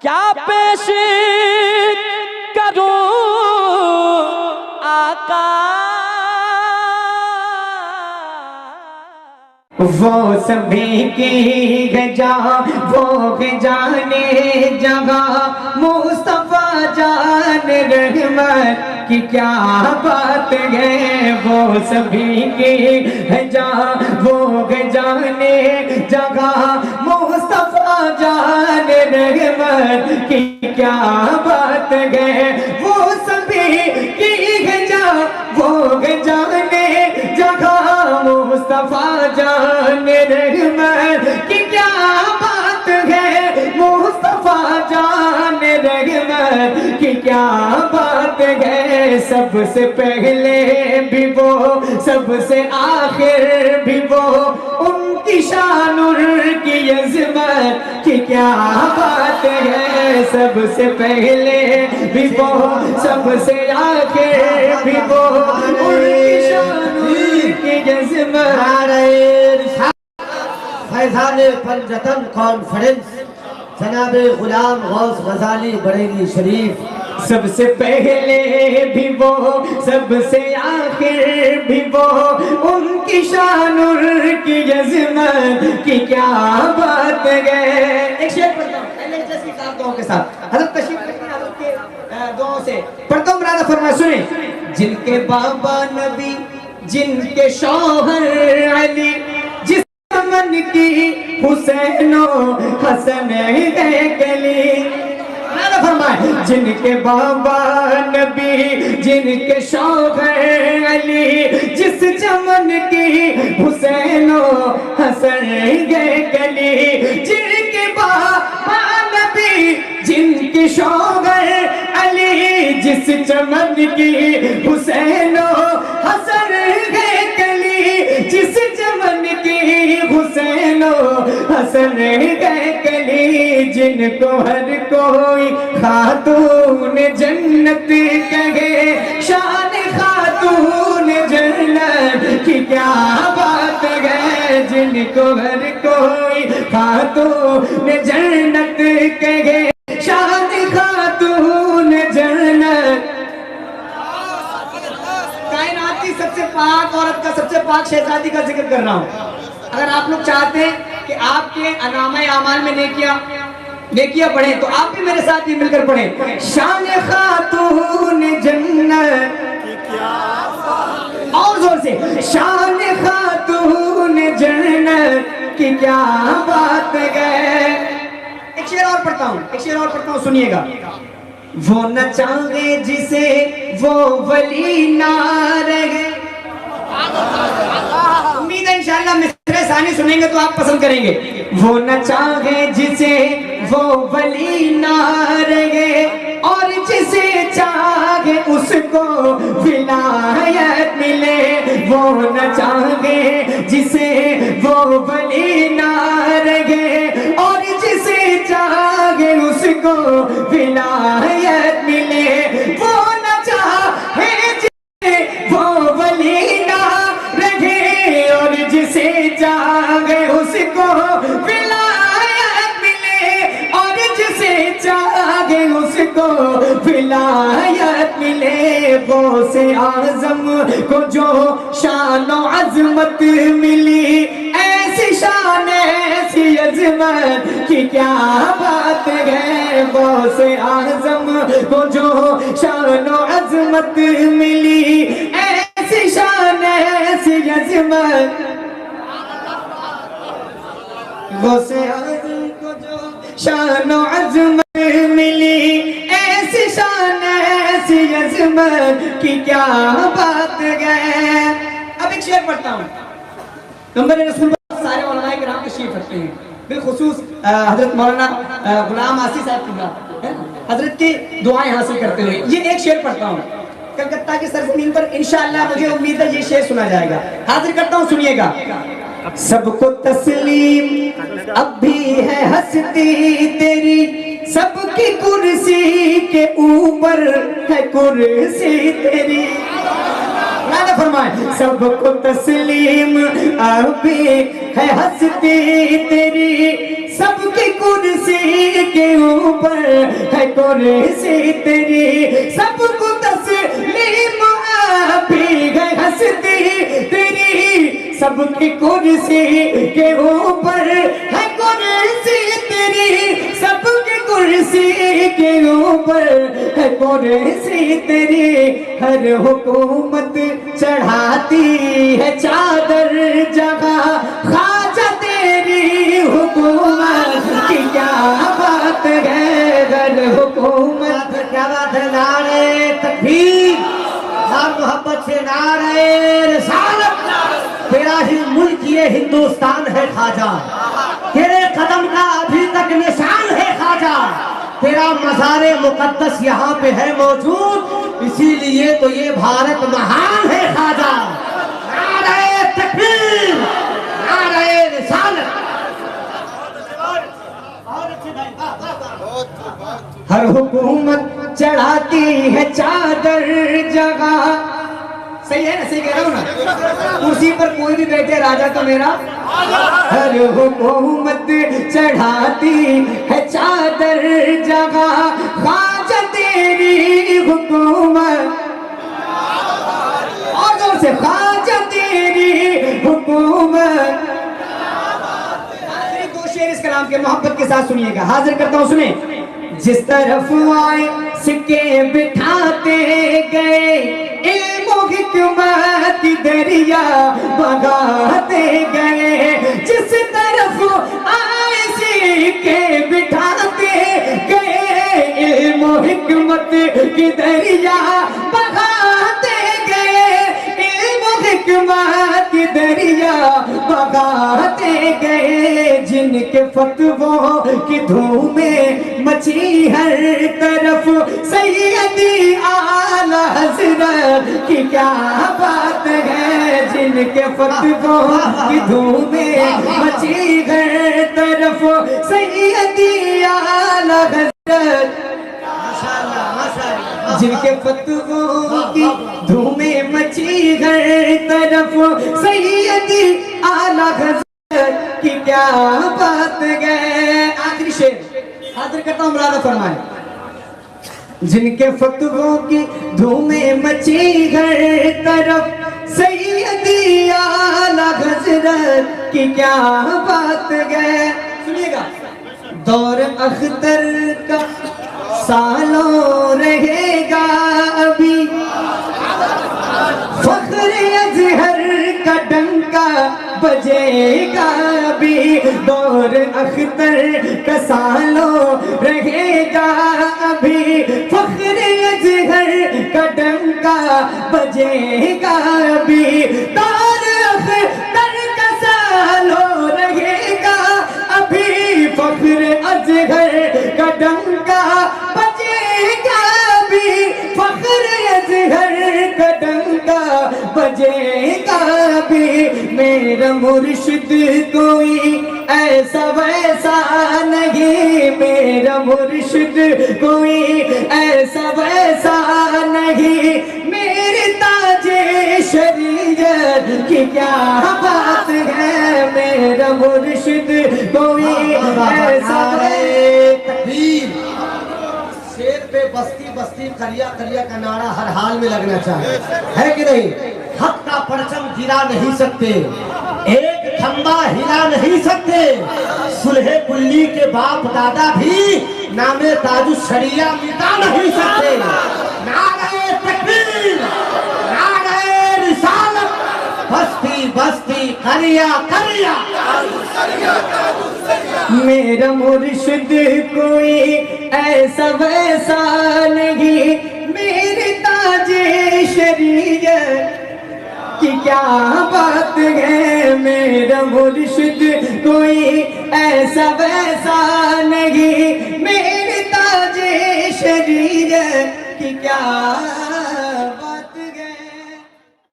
کیا پیش کروں آقا وہ سبھی کی گجا وہ جانے جگہ مصطفیٰ جان رحمت کی کیا بات ہے وہ سبھی کی گجا وہ جانے جگہ مصطفیٰ جان رحمت کی کیا بات ہے وہ سبھی کی گجا وہ جانے جگہ مصطفیٰ جان رحمت کی کیا بات ہے مصطفیٰ جان رحمت کی کیا بات ہے سب سے پہلے بھی وہ سب سے آخر بھی وہ ان کی شان ان کی عظمت کی کیا بات ہے سب سے پہلے بھی وہ سب سے آخر بھی وہ ان کی شان ان کی عظمت فیضان پنجتن کانفرنس جناب غلام غوث غزالی بریلی شریف سب سے پہلے بھی وہ سب سے آخر بھی وہ ان کی شان ان کی عظمت کی کیا بات ہے ایک شعر پڑھتا ہوں پہلے جیسی صاحب دعاؤں کے ساتھ حضرت تشریف رکھیں حضرت کے دعاؤں سے پڑھتا ہوں مرادہ فرمائے سنیں جن کے بابا نبی جن کے شوہر علی جس من کی حسین و حسن ہے گلی فرمائے جن کے بابا نبی جن کے شوہر علی جس چمن کی حسین و حسن ہے گلی جن کے بابا نبی جن کے شوہر علی جس چمن کی حسین و حسن ہے گلی جس چمن کی حسین و حسن ہے گلی جن کو ہر کوئی خاتون جنت کہے شان خاتون جنت کی کیا بات ہے جن کو ہر کوئی خاتون جنت کہے شان خاتون جنت کائنات کی سب سے پاک عورت کا سب سے پاک شہزادی کا ذکر کر رہا ہوں اگر آپ لوگ چاہتے ہیں کہ آپ کے انعامہ اعمال میں نیکیاں پڑھیں تو آپ بھی میرے ساتھ ہی مل کر پڑھیں شان خاتون جنت اور زور سے شان خاتون جنت کی کیا بات ہے ایک شعر اور پڑھتا ہوں سنیے گا وہ نہ چاہے جسے وہ ولی نہ رہے امید ہے انشاءاللہ مصرع ثانی سنیں گے تو آپ پسند کریں گے وہ نہ چاہے جسے وہ ولی نہ رہے اور جسے چاہے اس کو ولایت ملے وہ نہ چاہے جسے وہ ولی نہ رہے اور جسے چاہے اس کو ولایت ملے وہ نہ چاہے جسے وہ ولی نہ رہے اور جسے چاہے اس کو ولایت ملے اور جسے چاہے اس کو ولایت ملے غوث اعظم کو جو شان و عظمت ملی ایسی شان ایسی عظمت کی کیا بات ہے غوث اعظم کو جو شان و عظمت ملی ایسی شان ایسی عظمت غوث اعظم کو جو شان و عظمت ملی ایسی شان ایسی عظمت کی کیا بات ہے اب ایک شعر پڑھتا ہوں نمبر رسول سارے علماء کرام تشریف رکھتے ہیں بالخصوص حضرت مولانا غلام آسی صاحب کی حضرت کی دعائیں حاصل کرتے ہوئے یہ ایک شعر پڑھتا ہوں کلکتہ کی سرزمین پر انشاءاللہ مجھے امید ہے یہ شعر سنا جائے گا حاضر کرتا ہوں سنیے گا سب کو تسلیم اب بھی ہے ہستی تیری سب کی کرسی کے اوپر ہے کرسی تیری مانا فرمائے سب کو تسلیم اب بھی ہے ہستی تیری سب کی کرسی کے اوپر ہے کرسی تیری، سب کو تسلیم بھی ہے ہستی تیری، سب کی کرسی کے اوپر ہے کرسی تیری، سب کی کرسی کے اوپر ہے کرسی تیری، ہر حکومت چڑھاتی ہے چادر جگہ، خواجہ تیری حکومت کی کیا بات ہے، ہر حکومت کیا بات ہے، نعرہ تکبیر، اور محبت سے نعرہ رسالت، تیرا ہی ملک یہ ہندوستان ہے خواجہ، تیرے قدم کا ابھی تک نشان ہے خواجہ، تیرا مزار مقدس یہاں پہ ہے موجود، اسی لیے تو یہ بھارت مہان ہے خواجہ، نعرہ تکبیر، نعرہ رسالت۔ ہر حکومت چڑھاتی ہے چادر جگہ، صحیح ہے نا، صحیح کہہ رہا ہوں نا، کرسی پر کوئی بھی بیٹھے راجہ تو میرا، ہر حکومت چڑھاتی ہے چادر جگہ، خواجہ تیری حکومت، اور زور سے خواجہ تیری حکومت۔ دو شعر اس کلام کے محبت کے ساتھ سنیے گا، حاضر کرتا ہوں، سنیں۔ جس طرف آئے سکے بٹھاتے گئے، علم و حکمت کی دریا بگاتے گئے، جس طرف آئے سکے بٹھاتے گئے، علم و حکمت کی دریا بگاتے گئے، علم و حکمت کی دریا بگاتے گئے، جن کے فتووں کی دھومیں مچی ہر طرف، سیدی اعلیٰ حضرت کی کیا بات ہے، جن کے فتووں کی دھومیں مچی ہر طرف، سیدی اعلیٰ حضرت، جن کے فتووں کی دھومیں مچی ہر طرف، سیدی اعلیٰ حضرت کی کیا بات ہے۔ آخری شعر حاضر کرتا ہوں، مرادہ فرمائیں۔ جن کے فتووں کی دھومیں مچی ہر طرف، سیدی اعلیٰ حضرت کی کیا بات ہے۔ سنیے گا، دور اختر کا سالوں رہے گا ابھی، فخر اظہر کا ڈنکا بجے گا ابھی، دور اختر کا سالوں رہے گا ابھی، فخر اظہر کا ڈنکا بجے گا ابھی، دور اختر کا سالوں رہے گا ابھی، فخر اظہر کا ڈنکا بجے گا ابھی، فخر اظہر کا ڈنکا بجے گا ابھی، میرا مرشد کوئی ایسا ویسا نہیں، میرا مرشد کوئی ایسا ویسا نہیں، میرے تاج شریعت کی کیا بات ہے، میرا مرشد کوئی ایسا تکبیر۔ شیر پہ بستی بستی قریہ قریہ کا نعرہ ہر حال میں لگنا چاہیے، ہے کہ نہیں؟ حق کا پرچم گرا نہیں سکتے، ایک کھمبا ہلا نہیں سکتے، صلح کلی کے باپ دادا بھی نام تاج الشریعہ مٹا نہیں سکتے۔ نعرہ تکبیر، نعرہ رسالت، بستی بستی قریہ قریہ، میرا مرشد کوئی ایسا ویسا نہیں، میرے تاج شریعت کی کیا بات ہے، میرا مرشد کوئی ایسا ویسا نہیں، میرے تاج شریعت کی کیا